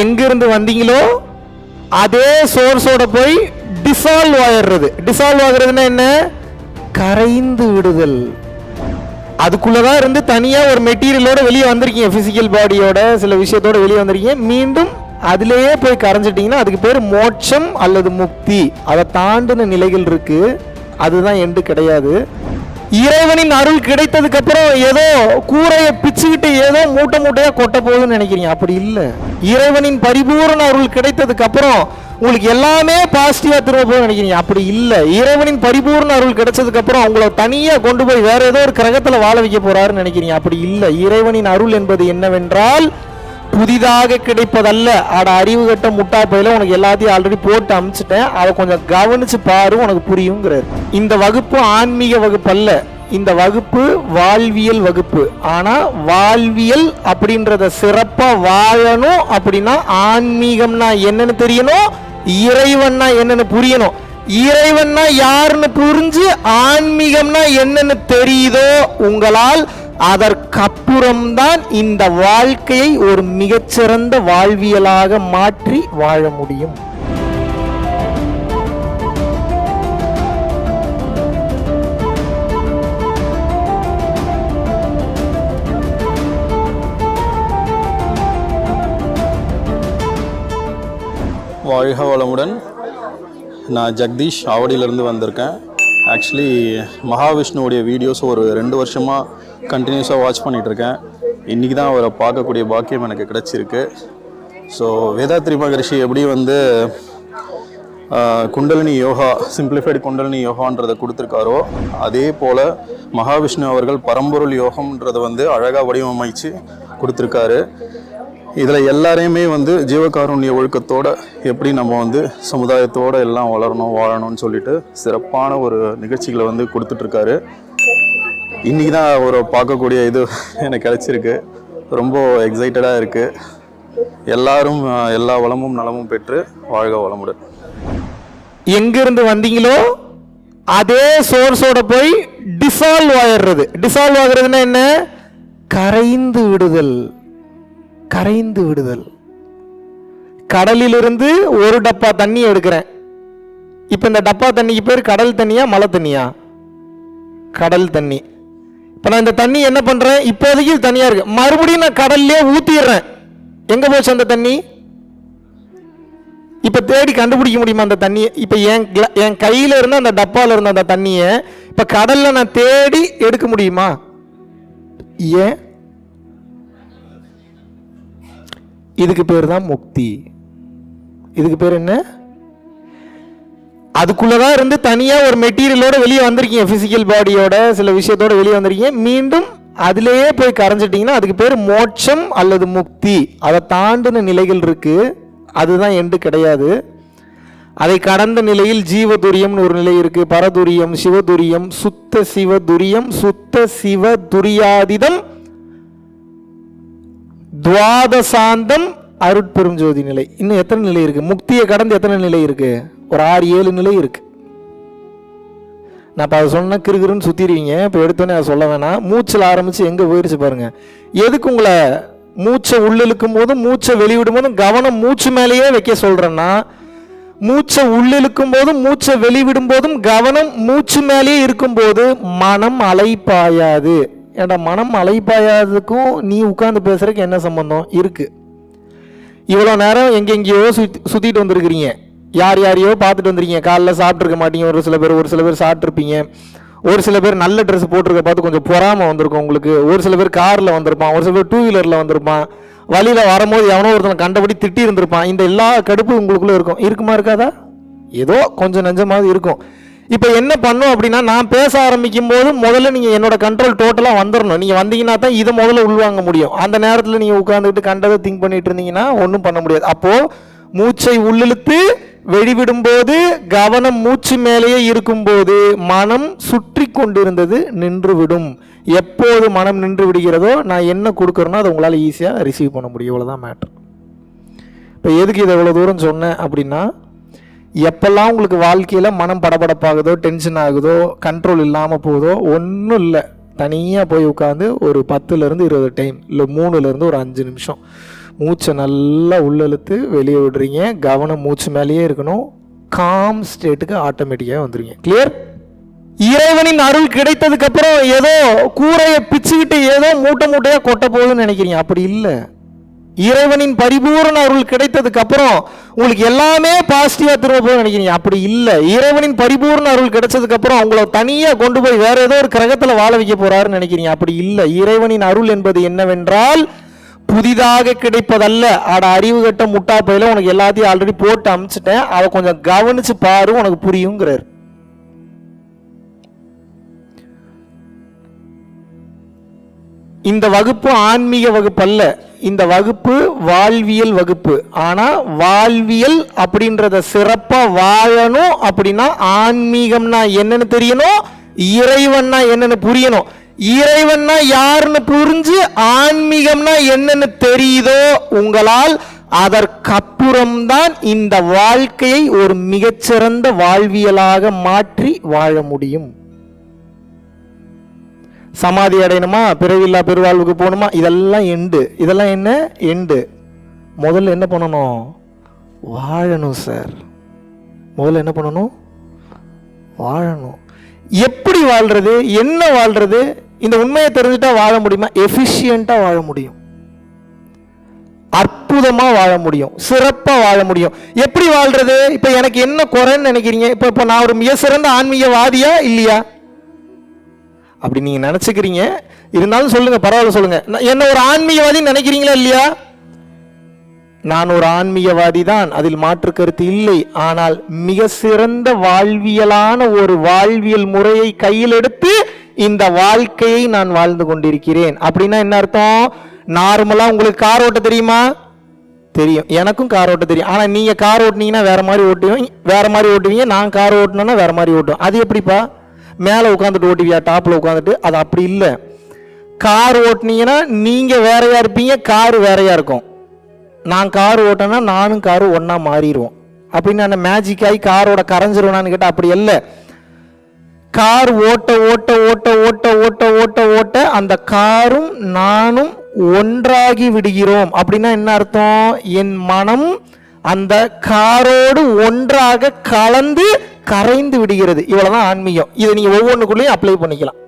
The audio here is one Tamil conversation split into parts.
எங்கிருந்து வந்தீங்களோ அதே சோர்ஸோட போய் டிசால்வ் ஆயிடுறது. டிசால்வ் ஆகுறதுன்னா என்ன? கரைந்து விடுதல். அதுக்குள்ளதான் இருந்து தனியா ஒரு மெட்டீரியலோட வெளியே வந்திருக்கீங்க, பிசிக்கல் பாடியோட சில விஷயத்தோட வெளியே வந்திருக்கீங்க. மீண்டும் அதுலேயே போய் கரைஞ்சிட்டீங்கன்னா அதுக்கு பேர் மோட்சம் அல்லது முக்தி. அதை தாண்டின நிலைகள் இருக்கு, அதுதான் எண்டு கிடையாது. இறைவனின் அருள் கிடைத்ததுக்கு அப்புறம் ஏதோ கூரையை பிச்சுக்கிட்டு ஏதோ மூட்டை மூட்டையா கொட்ட போகுதுன்னு நினைக்கிறீங்க, அப்படி இல்லை. இறைவனின் பரிபூரண அருள் கிடைத்ததுக்கு அப்புறம் உங்களுக்கு எல்லாமே பாசிட்டிவா திரும்ப போகுதுன்னு நினைக்கிறீங்க, அப்படி இல்லை. இறைவனின் பரிபூரண அருள் கிடைச்சதுக்கு அப்புறம் உங்களை தனியா கொண்டு போய் வேற ஏதோ ஒரு கிரகத்துல வாழ வைக்க போறாருன்னு நினைக்கிறீங்க, அப்படி இல்லை. இறைவனின் அருள் என்பது என்னவென்றால் புதிதாக கிடைப்பதல்ல. அறிவு கட்ட முட்டா பையில உனக்கு எல்லாத்தையும் ஆல்ரெடி போட்டு அமிச்சிட்டேன், அதை கொஞ்சம் கவனிச்சு பாரு, உனக்கு புரியுங்கிறார். இந்த வகுப்பு ஆன்மீக வகுப்பு அல்ல, இந்த வகுப்பு வாழ்வியல் வகுப்பு. ஆனா வாழ்வியல் அப்படின்றத சிறப்பா வாழணும் அப்படின்னா ஆன்மீகம்னா என்னன்னு தெரியணும், இறைவன்னா என்னன்னு புரியணும். இறைவன்னா யாருன்னு புரிஞ்சு ஆன்மீகம்னா என்னன்னு தெரியுதோ உங்களால், அதற்கப்புறம்தான் இந்த வாழ்க்கையை ஒரு மிகச்சிறந்த வாழ்வியலாக மாற்றி வாழ முடியும். வாழ்க வளமுடன். நான் ஜெகதீஷ் ஆவடியிலேருந்து வந்திருக்கேன். ஆக்சுவலி மகாவிஷ்ணுவோடைய வீடியோஸ் ஒரு 2 வருஷமாக கண்டினியூஸாக வாட்ச் பண்ணிகிட்ருக்கேன். இன்றைக்கி தான் அவரை பார்க்கக்கூடிய பாக்கியம் எனக்கு கிடச்சிருக்கு. ஸோ வேதாத்ரி மகரிஷி எப்படி குண்டலினி யோகா, சிம்பிளிஃபைடு குண்டலினி யோகான்றதை கொடுத்துருக்காரோ, அதே போல் மகாவிஷ்ணு அவர்கள் பரம்பொருள் யோகம்ன்றதை அழகாக வடிவமைச்சு கொடுத்துருக்காரு. இதில் எல்லாரையுமே ஜீவகாருண்ய ஒழுக்கத்தோடு எப்படி நம்ம சமுதாயத்தோடு எல்லாம் வளரணும் வாழணும்னு சொல்லிட்டு சிறப்பான ஒரு நிகழ்ச்சிகளை கொடுத்துட்ருக்காரு. இன்றைக்கி தான் அவரை பார்க்கக்கூடிய இது எனக்கு கிடச்சிருக்கு. ரொம்ப எக்ஸைட்டடாக இருக்குது. எல்லாரும் எல்லா வளமும் நலமும் பெற்று வாழ்க வளமுடன். எங்கிருந்து வந்தீங்களோ அதே சோர்ஸோட போய் டிசால்வ் ஆயிடுறது. டிசால்வ் ஆகுறதுன்னா என்ன? கரைந்து விடுதல். கரைந்து விடுதல். கடலிலிருந்து ஒரு டப்பா தண்ணி எடுக்கிறேன். இப்போ இந்த டப்பா தண்ணிக்கு பேர் கடல் தண்ணியா மழை தண்ணியா? கடல் தண்ணி. இப்போ நான் இந்த தண்ணி என்ன பண்றேன், இப்போதைக்கு தண்ணியா இருக்கு, மறுபடியும் நான் கடல்லே ஊத்திடுறேன். எங்க போச்சு அந்த தண்ணி? இப்ப தேடி கண்டுபிடிக்க முடியுமா அந்த தண்ணியை? இப்ப என் கையில இருந்த அந்த டப்பால இருந்த அந்த தண்ணியை இப்ப கடல்ல நான் தேடி எடுக்க முடியுமா? ஏன்? இதுக்கு பேர் தான் முக்தி. இதுக்கு பேர் என்ன? அதுக்குள்ளதான் இருந்து தனியா ஒரு மெட்டீரியலோட வெளியே வந்திருக்கீங்க, பிசிக்கல் பாடியோட சில விஷயத்தோட வெளியே வந்திருக்கீங்க. மீண்டும் அதுலேயே போய் கரைஞ்சிட்டீங்கன்னா அதுக்கு பேர் மோட்சம் அல்லது முக்தி. அதை தாண்டின நிலைகள் இருக்கு, அதுதான் எண்டு கிடையாது. அதை கடந்த நிலையில் ஜீவதுரியம்னு ஒரு நிலை இருக்கு, பரதுரியம், சிவதுரியம், சுத்த சிவதுரியம், சுத்த சிவ துரியாதிதம், துவாதசாந்தம், அருட்பெரும் ஜோதி நிலை. இன்னும் எத்தனை நிலை இருக்கு? முக்தியை கடந்து எத்தனை நிலை இருக்கு? ஒரு 6-7 நிலை இருக்கு. நான் இப்போ அதை சொன்னா கிருகிருன்னு சுத்திடுவீங்க. இப்போ எடுத்தோன்னே அதை சொல்ல வேணாம். மூச்சில் ஆரம்பிச்சு எங்க போயிருச்சு பாருங்க. எதுக்கு உங்களை மூச்சை உள்ளிழுக்கும் போதும் மூச்சை வெளிவிடும் போதும் கவனம் மூச்சு மேலேயே வைக்க சொல்றேன்னா, மூச்சை உள்ளிழுக்கும் போதும் மூச்சை வெளிவிடும் போதும் கவனம் மூச்சு மேலேயே இருக்கும்போது மனம் அலைப்பாயாது. ஏன்டா மனம் அலைப்பாயாததுக்கும் நீ உட்கார்ந்து பேசுறதுக்கு என்ன சம்பந்தம் இருக்கு? இவ்வளோ நேரம் எங்கெங்கேயோ சுத்திட்டு வந்திருக்கிறீங்க, யார் யாரையோ பார்த்துட்டு வந்துருக்கீங்க. காலைல சாப்பிட்ருக்க மாட்டீங்க ஒரு சில பேர் சாப்பிட்ருப்பீங்க. ஒரு சில பேர் நல்ல ட்ரெஸ் போட்டிருக்க பார்த்து கொஞ்சம் பொறாம வந்திருக்கும் உங்களுக்கு. ஒரு சில பேர் காரில் வந்திருப்பான், ஒரு சில பேர் 2 வீலரில் வந்திருப்பான். வழியில் வரும்போது எவனோ ஒருத்தனை கண்டபடி திட்டி இருந்திருப்பான். இந்த எல்லா கடுப்பும் உங்களுக்குள்ளே இருக்கும். இருக்குமா இருக்காதா? ஏதோ கொஞ்சம் நெஞ்சமாவது இருக்கும். இப்போ என்ன பண்ணும் அப்படின்னா, நான் பேச ஆரம்பிக்கும் போது முதல்ல நீங்கள் என்னோட கண்ட்ரோல் டோட்டலாக வந்துடணும். நீங்கள் வந்தீங்கன்னா தான் இதை முதல்ல உள்வாங்க முடியும். அந்த நேரத்தில் நீங்கள் உட்காந்துக்கிட்டு கண்டதை திங்க் பண்ணிட்டு இருந்தீங்கன்னா ஒன்றும் பண்ண முடியாது. அப்போது மூச்சை உள்ளிழுத்து வெளிவிடும் போது கவனம் மூச்சு மேலேயே இருக்கும்போது மனம் சுற்றி கொண்டிருந்தது நின்றுவிடும். எப்போது மனம் நின்று விடுகிறதோ நான் என்ன கொடுக்குறேனோ அதை உங்களால் ஈஸியாக ரிசீவ் பண்ண முடியும். இவ்வளோதான் மேட்ரு. இப்போ எதுக்கு இதை இவ்வளோ தூரம் சொன்னேன் அப்படின்னா, எப்பெல்லாம் உங்களுக்கு வாழ்க்கையில் மனம் படபடப்பாகுதோ, டென்ஷன் ஆகுதோ, கண்ட்ரோல் இல்லாமல் போகுதோ, ஒன்றும் இல்லை, தனியாக போய் உட்காந்து ஒரு 10லேருந்து 20 டைம், இல்லை 3லேருந்து ஒரு 5 நிமிஷம் மூச்சை நல்லா உள்ளெழுத்து வெளியே விடுறீங்க. கவனம் மூச்சு மேலேயே இருக்கணும். காம் ஸ்டேட்டுக்கு ஆட்டோமேட்டிக்காக வந்துடுங்க. கிளியர்? இறைவனின் அருள் கிடைத்ததுக்கு அப்புறம் ஏதோ கூரையை பிச்சுக்கிட்டு ஏதோ மூட்டை மூட்டையாக கொட்ட போகுதுன்னு நினைக்கிறீங்க. அப்படி இல்லை. இறைவனின் பரிபூரண அருள் கிடைத்ததுக்கு அப்புறம் உங்களுக்கு எல்லாமே பாசிட்டிவா திரும்ப போய் நினைக்கிறீங்க. அப்படி இல்லை. இறைவனின் பரிபூரண அருள் கிடைச்சதுக்கு அப்புறம் உங்களை தனியா கொண்டு போய் வேற ஏதோ ஒரு கிரகத்துல வாழ வைக்க போறாருன்னு நினைக்கிறீங்க. அப்படி இல்லை. இறைவனின் அருள் என்பது என்னவென்றால் புதிதாக கிடைப்பதல்ல. அறிவு கட்ட முட்டா பையில உனக்கு எல்லாத்தையும் ஆல்ரெடி போட்டு அமிச்சிட்டேன், அதை கொஞ்சம் கவனிச்சு பாரு, உனக்கு புரியுங்கிறார். இந்த வகுப்பு ஆன்மீக வகுப்பு அல்ல, இந்த வகுப்பு வாழ்வியல் வகுப்பு. ஆனா வாழ்வியல் அப்படின்றத சிறப்பா வாழணும் அப்படின்னா ஆன்மீகம்னா என்னன்னு தெரியணும், இறைவன்னா என்னன்னு புரியணும். இறைவன்னா யாருன்னு புரிஞ்சு ஆன்மீகம்னா என்னன்னு தெரியுதோ உங்களால், அதற்கப்புறம்தான் இந்த வாழ்க்கையை ஒரு மிகச்சிறந்த வாழ்வியலாக மாற்றி வாழ முடியும். சமாதி அடையணுமா, பிறவில்லா பெருவாழ்வுக்கு போகணுமா, இதெல்லாம் எண்டு. இதெல்லாம் என்ன எண்டு? முதல்ல என்ன பண்ணணும்? வாழணும் சார். முதல்ல என்ன பண்ணணும்? வாழணும். எப்படி வாழ்றது, என்ன வாழ்றது, இந்த உண்மையை தெரிஞ்சுட்டா வாழ முடியுமா? எஃபிஷியண்டா வாழ முடியும், அற்புதமா வாழ முடியும், சிறப்பா வாழ முடியும். எப்படி வாழ்றது? இப்ப எனக்கு என்ன குறைன்னு நினைக்கிறீங்க? இப்ப நான் ஒரு மிக சிறந்த ஆன்மீகவாதியா இல்லையா? அப்படி நீங்க நினைச்சுக்கிறீங்க. இருந்தாலும் சொல்லுங்க, பரவாயில்ல சொல்லுங்க. என்ன ஒரு ஆன்மீகவாதி நினைக்கிறீங்களா இல்லையா? நான் ஒரு ஆன்மீகவாதி தான், அதில் மாற்று கருத்து இல்லை. ஆனால் மிக சிறந்த வாழ்வியலான ஒரு வாழ்வியல் முறையை கையில் எடுத்து இந்த வாழ்க்கையை நான் வாழ்ந்து கொண்டிருக்கிறேன். அப்படின்னா என்ன அர்த்தம்? நார்மலா உங்களுக்கு கார் ஓட்ட தெரியுமா? தெரியும். எனக்கும் கார் ஓட்ட தெரியும். ஆனா நீங்க கார் ஓட்டுனீங்கன்னா வேற மாதிரி ஓட்டுவீங்க, நான் கார் ஓட்டணும்னா வேற மாதிரி ஓட்டுவேன். அது எப்படிப்பா? மேலே உட்காந்துட்டு ஓட்டுவியா, டாப்ல உட்காந்துட்டு? அது அப்படி இல்லை. கார் ஓட்டுனீங்கன்னா நீங்க வேறையா இருப்பீங்க, கார் வேறையா இருக்கும். நான் கார் ஓட்டனா நானும் காரும் ஒன்னா மாறிடுவோம். அப்படின்னு நான் மேஜிக் ஆகி காரோட கரைஞ்சிருவேனான்னு கேட்டால் அப்படி இல்லை. கார் ஓட்ட ஓட்ட ஓட்ட ஓட்ட ஓட்ட ஓட்ட ஓட்ட அந்த காரும் நானும் ஒன்றாகி விடுகிறோம். அப்படின்னா என்ன அர்த்தம்? என் மனம் அந்த காரோடு ஒன்றாக கலந்து கரைந்து விடுகிறது. இவ்வளவுதான் ஆன்மீகம். இதை நீங்க ஒவ்வொன்றுக்குள்ளேயும் அப்ளை பண்ணிக்கலாம்.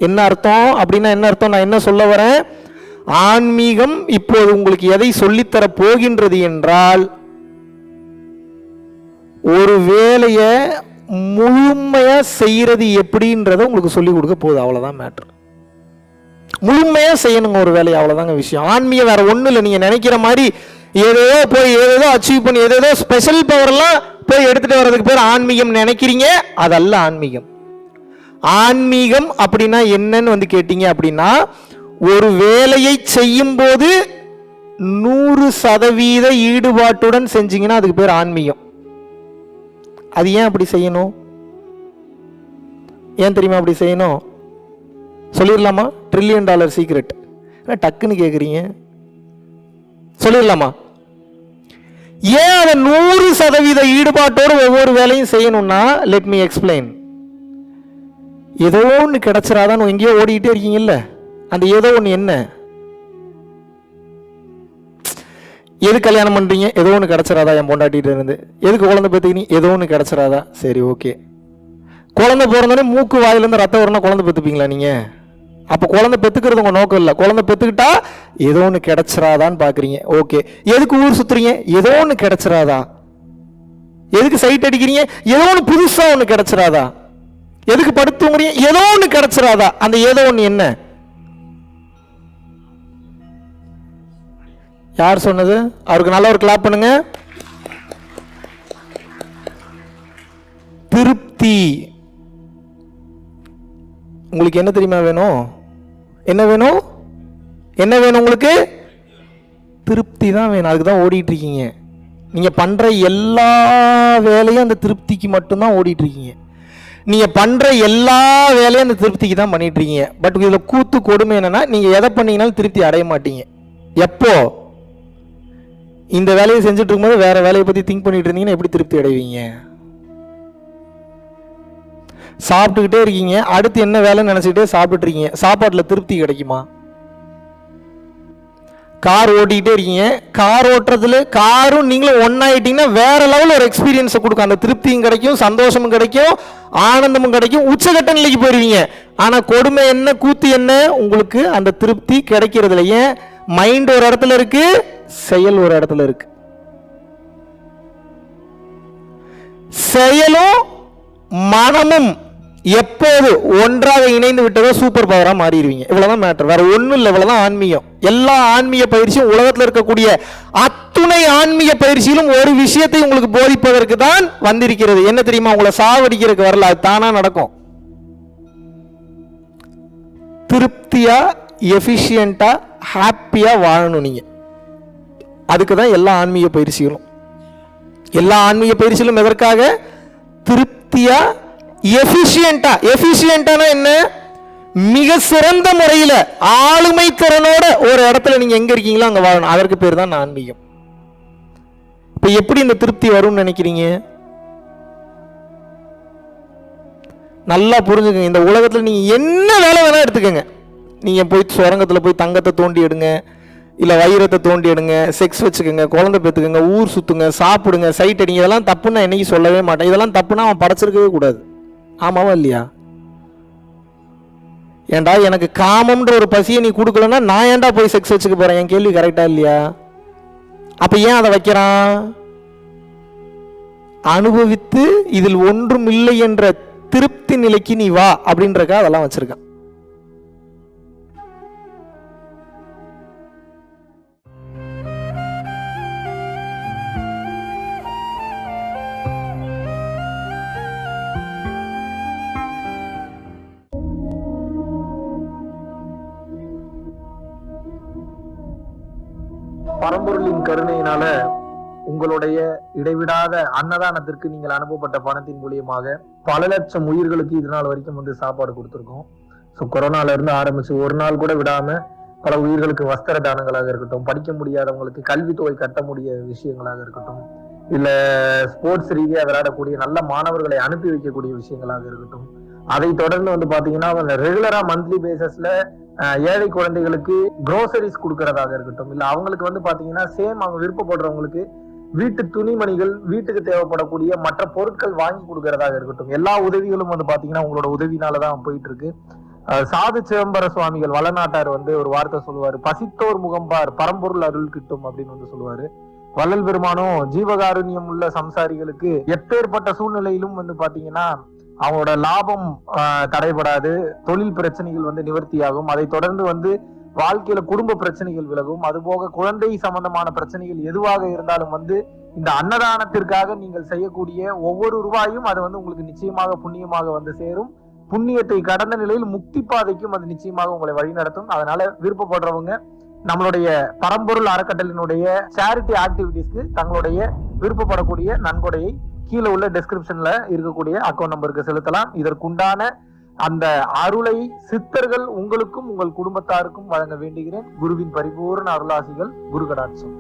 என்ன அர்த்தம் அப்படின்னா என்ன அர்த்தம்? நான் என்ன சொல்ல வரேன்? ஆன்மீகம் இப்போது உங்களுக்கு எதை சொல்லித்தர போகின்றது என்றால், ஒரு வேலையை முழுமையா செய்யறது எப்படின்றத உங்களுக்கு சொல்லி கொடுக்க போகுது. அவ்வளவுதான் மேட்ரு. முழுமையா செய்யணுங்க ஒரு வேலையை, அவ்வளவுதாங்க விஷயம். ஆன்மீகம் வேற ஒண்ணு இல்லை. நீங்க நினைக்கிற மாதிரி ஏதேதோ போய் ஏதேதோ அச்சீவ் பண்ணி ஏதேதோ ஸ்பெஷல் பவர் எல்லாம் போய் எடுத்துட்டு வர்றதுக்கு பேர் ஆன்மீகம் நினைக்கிறீங்க. அதல்ல ஆன்மீகம். ஆன்மீகம் அப்படின்னா என்னன்னு கேட்டீங்க அப்படின்னா, ஒரு வேலையை செய்யும் போது 100% ஈடுபாட்டுடன் செஞ்சீங்கன்னா அதுக்கு பேர் ஆன்மீகம். அது ஏன் அப்படி செய்யணும்? ஏன் தெரியுமா அப்படி செய்யணும்? சொல்லிடலாமா? $1 trillion சீக்ரெட். டக்குன்னு கேட்குறீங்க, சொல்லிடலாமா? ஏன் அதை 100% ஈடுபாட்டோடு ஒவ்வொரு வேலையும் செய்யணும்னா, லெட் மீ எக்ஸ்பிளைன். ஏதோ ஒன்று கிடைச்சிடாதான்னு எங்கேயோ ஓடிக்கிட்டே இருக்கீங்கல்ல, அந்த ஏதோ ஒன்று என்ன? எது கல்யாணம் பண்றீங்க? ஏதோ ஒன்று கிடைச்சிடாதா என் பொண்டாட்டிட்டு இருந்து? எதுக்கு குழந்தை பெற்றுக்கினீங்க? ஏதோ ஒன்று கிடைச்சிடாதா? சரி, ஓகே. குழந்தை பிறந்தோடனே மூக்கு வாயிலிருந்து ரத்தம் வரணும், குழந்தை பெற்றுப்பீங்களா நீங்க? அப்போ குழந்தை பெற்றுக்கிறது உங்க நோக்கம் இல்லை. குழந்தை பெற்றுக்கிட்டா ஏதோ ஒன்று கிடைச்சிடாதான்னு பாக்குறீங்க. ஓகே. எதுக்கு ஊர் சுத்துறீங்க? ஏதோ ஒன்று கிடைச்சிடாதா? எதுக்கு சைட் அடிக்கிறீங்க? ஏதோ ஒன்று புதுசா ஒன்று கிடைச்சிடாதா? எதுக்கு படுத்துறீங்க? ஏதோ ஒன்று கிடைச்சிடாதா? அந்த ஏதோ ஒன்று என்ன? யார் சொன்னது? அவருக்கு நல்ல ஒரு கிளாப் பண்ணுங்க. திருப்தி. உங்களுக்கு என்ன தெரியுமா வேணும்? என்ன வேணும்? என்ன வேணும் உங்களுக்கு? திருப்தி தான் வேணும். அதுக்கு தான் ஓடிட்டு இருக்கீங்க. நீங்க பண்ற எல்லா வேலையும் அந்த திருப்திக்கு மட்டும்தான் ஓடிட்டு இருக்கீங்க. நீங்க பண்ற எல்லா வேலையும் அந்த திருப்திக்கு தான் பண்ணிட்டு இருக்கீங்க. பட் இதுல கூத்து கொடுமை என்னன்னா, நீங்க எதை பண்ணீங்கன்னாலும் திருப்தி அடைய மாட்டீங்க. எப்போ இந்த வேலையை செஞ்சுட்டு இருக்கும்போது வேற வேலையை பத்தி திங்க் பண்ணிட்டு இருந்தீங்கன்னா எப்படி திருப்தி அடைவீங்க? சாப்பிட்டுக்கிட்டே இருக்கீங்க, அடுத்து என்ன வேலைன்னு நினைச்சுக்கிட்டே சாப்பிட்டு இருக்கீங்க. சாப்பாட்டுல திருப்தி கிடைக்குமா? கார் ஓட்டிக்கிட்டே இருக்கீங்க. கார் ஓட்டுறதுல காரும் நீங்களும் ஒன்னாயிட்டீங்கன்னா வேற லெவல் ஒரு எக்ஸ்பீரியன்ஸை கொடுக்கும். அந்த திருப்தியும் கிடைக்கும், சந்தோஷமும் கிடைக்கும், ஆனந்தமும் கிடைக்கும், உச்சகட்ட நிலைக்கு போயிருவீங்க. ஆனா கொடுமை என்ன, கூத்து என்ன, உங்களுக்கு அந்த திருப்தி கிடைக்கிறதுல ஏன் மைண்ட் ஒரு இடத்துல இருக்கு, செயல் ஒரு இடத்துல இருக்கு. செயலும் மனமும் எப்போது ஒன்றாக இணைந்து விட்டதோ சூப்பர் பவரா மாறிடுவீங்க. இவ்வளவுதான் மேட்டர், வேற ஒண்ணும் இல்லை. இவ்வளவுதான் ஆன்மீகம். எல்லா ஆன்மீக பயிற்சியும், உலகத்தில் இருக்கக்கூடிய அத்துணை ஆன்மீக பயிற்சியிலும் ஒரு விஷயத்தை உங்களுக்கு போதிப்பதற்கு தான் வந்திருக்கிறது. என்ன தெரியுமா? உங்களை சாவடிக்கிறதுக்கு வரல, அது தானா நடக்கும். திருப்தியா, எஃபிஷியண்டா, ஹாப்பியா வாழணும் நீங்க. அதுக்கு தான் எல்லா ஆன்மீக பயிற்சிகளும். எல்லா ஆன்மீக பயிற்சியிலும் எதற்காக? திருப்தியா, எஃபிஷியண்டா. எஃபிஷியண்டானா என்ன? மிக சிறந்த முறையில் ஆளுமை திறனோட ஒரு இடத்துல நீங்க எங்க இருக்கீங்களோ அங்க வாழணும். அதற்கு பேர் தான் ஆன்மீகம். இப்ப எப்படி இந்த திருப்தி வரும்னு நினைக்கிறீங்க? நல்லா புரிஞ்சுக்கங்க. இந்த உலகத்துல நீங்க என்ன வேலை வேணா எடுத்துக்கங்க. நீங்க போய் சுரங்கத்துல போய் தங்கத்தை தோண்டி எடுங்க, இல்ல வைரத்தை தோண்டி எடுங்க, செக்ஸ் வச்சுக்கோங்க, குழந்தை பெற்றுக்கங்க, ஊர் சுத்துங்க, சாப்பிடுங்க, சைட் அடிங்க. இதெல்லாம் தப்புன்னு நான் என்னைக்கு சொல்லவே மாட்டேன். இதெல்லாம் தப்புன்னா அவன் படைச்சிருக்கவே கூடாது. ஆமாவா இல்லையா? ஏண்டா எனக்கு காமம்ன்ற ஒரு பசியை நீ கொடுக்கலன்னா நான் ஏன்டா போய் செக்ஸ் வச்சுக்க போறேன்? என் கேள்வி கரெக்டா இல்லையா? அப்ப ஏன் அதை வைக்கிறான்? அனுபவித்து இதில் ஒன்றும் இல்லை என்ற திருப்தி நிலைக்கு நீ வா அப்படின்றக்கா அதெல்லாம் வச்சிருக்கான். பரம்பொருளின் கருணையினால உங்களுடைய இடைவிடாத அன்னதானத்திற்கு நீங்கள் அனுப்பப்பட்ட பணத்தின் மூலியமாக பல லட்சம் உயிர்களுக்கு இது நாள் வரைக்கும் சாப்பாடு கொடுத்துருக்கோம். ஸோ கொரோனால இருந்து ஆரம்பிச்சு ஒரு நாள் கூட விடாம பல உயிர்களுக்கு வஸ்திர தானங்களாக இருக்கட்டும், படிக்க முடியாதவங்களுக்கு கல்வித்தொகை கட்ட முடிய விஷயங்களாக இருக்கட்டும், இல்ல ஸ்போர்ட்ஸ் ரீதியாக விளையாடக்கூடிய நல்ல மாணவர்களை அனுப்பி வைக்கக்கூடிய விஷயங்களாக இருக்கட்டும், அதை தொடர்ந்து பாத்தீங்கன்னா ரெகுலரா மந்த்லி பேசிஸ்ல ஏழை குழந்தைகளுக்கு க்ரோசரிஸ் கொடுக்கறதாக இருக்கட்டும், இல்ல அவங்களுக்கு பாத்தீங்கன்னா சேம் அவங்க விருப்பப்படுறவங்களுக்கு வீட்டு துணிமணிகள், வீட்டுக்கு தேவைப்படக்கூடிய மற்ற பொருட்கள் வாங்கி கொடுக்கறதாக இருக்கட்டும், எல்லா உதவிகளும் பாத்தீங்கன்னா உங்களோட உதவினாலதான் போயிட்டு இருக்கு. சாது சிதம்பர சுவாமிகள் வளநாட்டார் ஒரு வார்த்தை சொல்லுவாரு, பசித்தோர் முகம்பார் பரம்பொருள் அருள் கிட்டும் அப்படின்னு சொல்லுவாரு. வள்ளல் பெருமானும் ஜீவகாருண்யம் உள்ள சம்சாரிகளுக்கு எப்பேற்பட்ட சூழ்நிலையிலும் பாத்தீங்கன்னா அவங்களோட லாபம் தடைபடாது, தொழில் பிரச்சனைகள் நிவர்த்தியாகும், அதை தொடர்ந்து வாழ்க்கையில குடும்ப பிரச்சனைகள் விலகும், அதுபோக குழந்தை சம்பந்தமான பிரச்சனைகள் எதுவாக இருந்தாலும் இந்த அன்னதானத்திற்காக நீங்கள் செய்யக்கூடிய ஒவ்வொரு ரூபாயும் அது உங்களுக்கு நிச்சயமாக புண்ணியமாக சேரும். புண்ணியத்தை கடந்த நிலையில் முக்தி பாதைக்கும் அது நிச்சயமாக உங்களை வழி நடத்தும். அதனால விருப்பப்படுறவங்க நம்மளுடைய பரம்பொருள் அறக்கட்டளினுடைய சேரிட்டி ஆக்டிவிட்டிஸ்க்கு தங்களுடைய விருப்பப்படக்கூடிய நன்கொடையை கீழே உள்ள டெஸ்கிரிப்ஷன்ல இருக்கக்கூடிய அக்கௌண்ட் நம்பருக்கு செலுத்தலாம். இதற்குண்டான அந்த அருளை சித்தர்கள் உங்களுக்கும் உங்கள் குடும்பத்தாருக்கும் வழங்க வேண்டுகிறேன். குருவின் பரிபூர்ண அருளாசிகள். குரு கடாட்சம்.